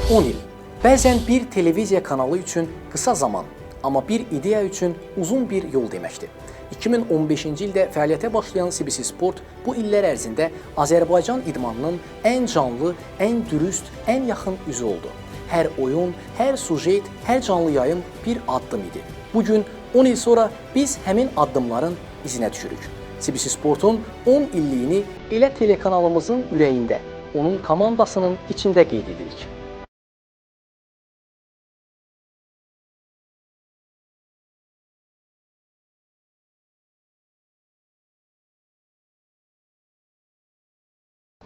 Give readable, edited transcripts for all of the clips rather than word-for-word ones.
10 il. Bəzən bir televiziya kanalı üçün qısa zaman, amma bir ideya üçün uzun bir yol deməkdir. 2015-ci ildə fəaliyyətə başlayan CBC Sport bu illər ərzində Azərbaycan idmanının ən canlı, ən dürüst, ən yaxın üzü oldu. Hər oyun, hər sujet, hər canlı yayım bir addım idi. Bugün 10 il sonra biz həmin addımların izinə düşürük. CBC Sportun 10 illiyini elə telekanalımızın ürəyində, onun komandasının içində qeyd edirik.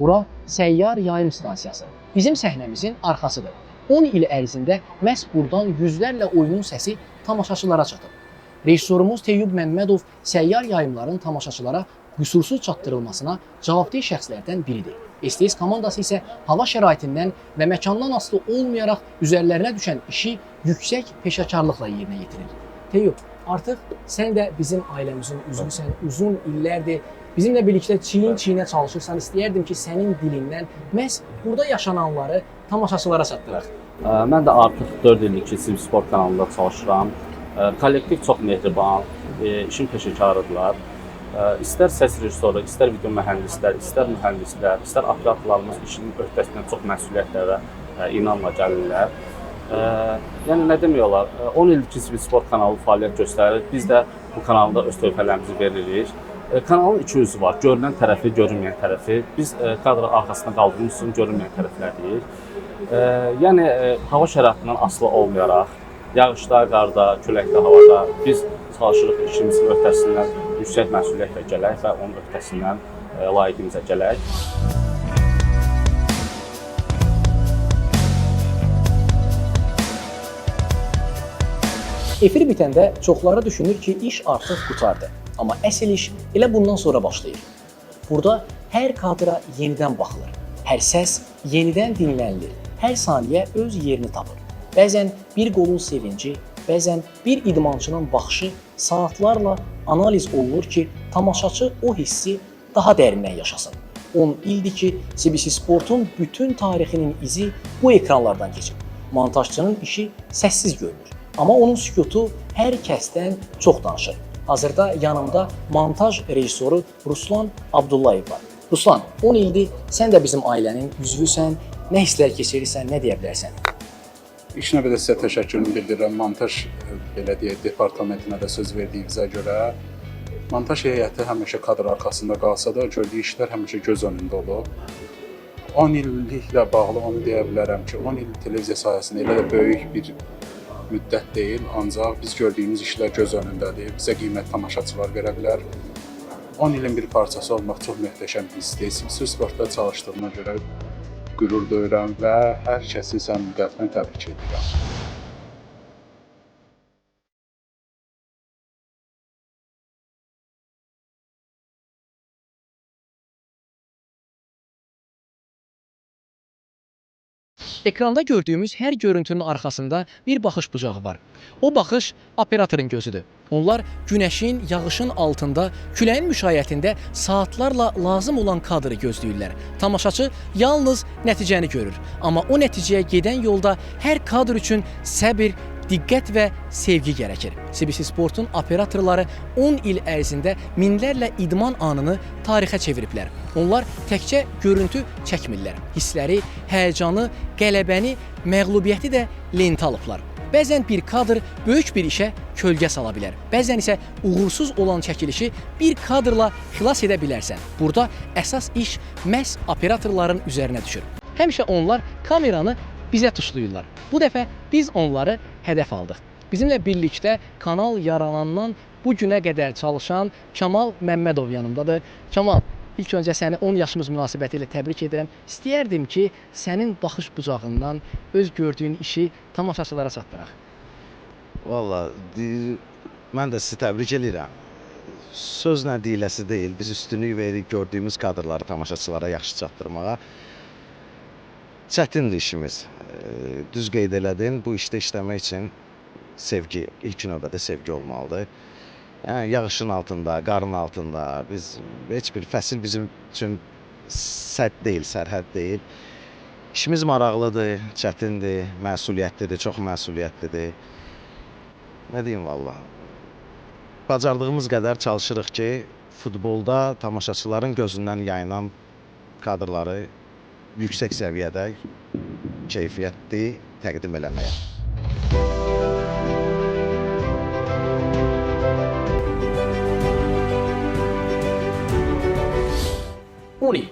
Bura səyyar yayım stansiyası. Bizim səhnəmizin arxasıdır. 10 il ərzində məhz buradan yüzlərlə oyunun səsi tamaşaçılara çatıb. Rejissorumuz Teyyub Məmmədov səyyar yayımların tamaşaçılara qüsursuz çatdırılmasına cavabdeh şəxslərdən biridir. STS komandası isə hava şəraitindən və məkandan asılı olmayaraq üzərlərinə düşən işi yüksək peşəkarlıqla yerinə yetirir. Teyyub, artıq sən də bizim ailəmizin üzvüsən, uzun illərdir bizimlə birlikdə çiyin-çiyinə çalışırsan. İstəyərdim ki, sənin dilindən məhz burada yaşananları tamaşaçılara çatdıraq. Mən də artıq 4 illik ki, CBC Sport kanalında çalışıram. Kollektiv çox mehriban, işin peşəkarıdırlar. İstər səs rejissoru, istər video mühəndislər, istər mühəndislər, istər operatorlarımız işinin öhdəsindən çox məsuliyyətlə və inamla gəlirlər. Yəni nə demək olar, 10 illik ki, CBC Sport kanalı fəaliyyət göstərir. Biz də bu kanalda öz töhfələrimizi veririk. Kanalın iki yüzü var, görünən tərəfi, görünməyən tərəfi. Biz kadr arxasında qaldığımız üçün görünməyən tərəflərdəyik. Yəni hava şəraitindən asılı olmayaraq, yağışda, qarda, küləkdə, havada biz çalışırıq işimizin öhdəsindən yüksək məsuliyyətlə gələk və onun öhdəsindən layiqimizə gələk. Efir bitəndə çoxları düşünür ki, iş artıq qutardı. Amma əsl iş elə bundan sonra başlayır. Burada hər kadra yenidən baxılır, hər səs yenidən dinlənilir, hər saniyə öz yerini tapır. Bəzən bir qolun sevinci, bəzən bir idmançının baxışı saatlarla analiz olunur ki, tamaşaçı o hissi daha dərindən yaşasın. 10 ildir ki, CBC Sportun bütün tarixinin izi bu ekranlardan keçib. Montajçının işi səssiz görünür, amma onun sükutu hər kəsdən çox danışır. Hazırda yanımda montaj rejissoru Ruslan Abdullayev var. Ruslan, 10 ildir sən də bizim ailənin üzvüsən, nə hisslər keçirirsən, nə deyə bilərsən? İlk növbədə sizə təşəkkürümü bildirirəm. Montaj belə deyək, departamentinə də söz verdiyinizə görə. Montaj heyəti həmişə kadr arxasında qalsa da, gördüyü işlər həmişə göz önündə olub. 10 illiklə bağlı onu deyə bilərəm ki, 10 il televiziya sahəsində elə də böyük bir müddət deyil, ancaq biz gördüyümüz işlər göz önündədir. Bizə qiymət tamaşaçılar verə bilər. 10 ilin bir parçası olmaq çox möhtəşəm bir hisdir. CBC Sportda çalışdığıma görə qürur duyuram və hər kəsi səmimi qəlbdən təbrik edirəm. Ekranda gördüyümüz hər görüntünün arxasında bir baxış bucağı var. O baxış operatorun gözüdür. Onlar günəşin, yağışın altında, küləyin müşayiətində saatlarla lazım olan kadrı gözləyirlər. Tamaşaçı yalnız nəticəni görür. Amma o nəticəyə gedən yolda hər kadr üçün səbir, diqqət və sevgi gərəkir. CBC Sportun operatorları 10 il ərzində minlərlə idman anını tarixə çeviriblər. Onlar təkcə görüntü çəkmirlər. Hissləri, həyəcanı, qələbəni, məğlubiyyəti də lentə alıblar. Bəzən bir kadr böyük bir işə kölgə sala bilər. Bəzən isə uğursuz olan çəkilişi bir kadrla xilas edə bilərsən. Burada əsas iş məhz operatorların üzərinə düşür. Həmişə onlar kameranı bizə tuşlayırlar. Bu dəfə biz onları hədəf aldıq. Bizimlə birlikdə kanal yaranandan bu günə qədər çalışan Kamal Məmmədov yanımdadır. Kamal, ilk öncə səni 10 yaşımız münasibəti ilə təbrik edirəm. İstəyərdim ki, sənin baxış bucağından öz gördüyün işi tamaşaçılara çatdıraq. Valla, mən də sizi təbrik edirəm. Sözlə deyiləsi deyil, biz üstünlük veririk gördüyümüz kadrları tamaşaçılara yaxşı çatdırmağa. Çətindir işimiz. Düz qeyd elədin, bu işdə işləmək üçün sevgi, ilk növbədə sevgi olmalıdır. Yəni yağışın altında, qarın altında, heç bir fəsil bizim üçün sədd deyil, sərhəd deyil. İşimiz maraqlıdır, çətindir, məsuliyyətlidir, çox məsuliyyətlidir. Nə deyim vallah. Bacardığımız qədər çalışırıq ki, futbolda tamaşaçıların gözündən yayılan kadrları yüksək səviyyədə keyfiyyətli təqdim eləməyə. Uni,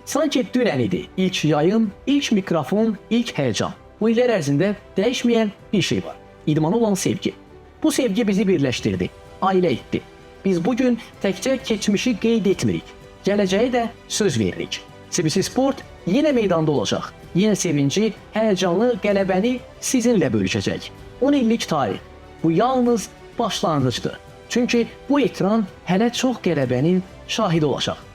sanki dünən idi ilk yayım, ilk mikrofon, ilk həyəcan. Bu illər ərzində dəyişməyən bir şey var. İdmana olan sevgi. Bu sevgi bizi birləşdirdi, ailə etdi. Biz bugün təkcə keçmişi qeyd etmirik, gələcəyə də söz veririk. CBC Sport yenə meydanda olacaq. Yenə sevinci, həyəcanlı qələbəni sizinlə bölüşəcək. 10 illik tarix. Bu yalnız başlanğıcdır. Çünki bu ekran hələ çox qələbənin şahidi olacaq.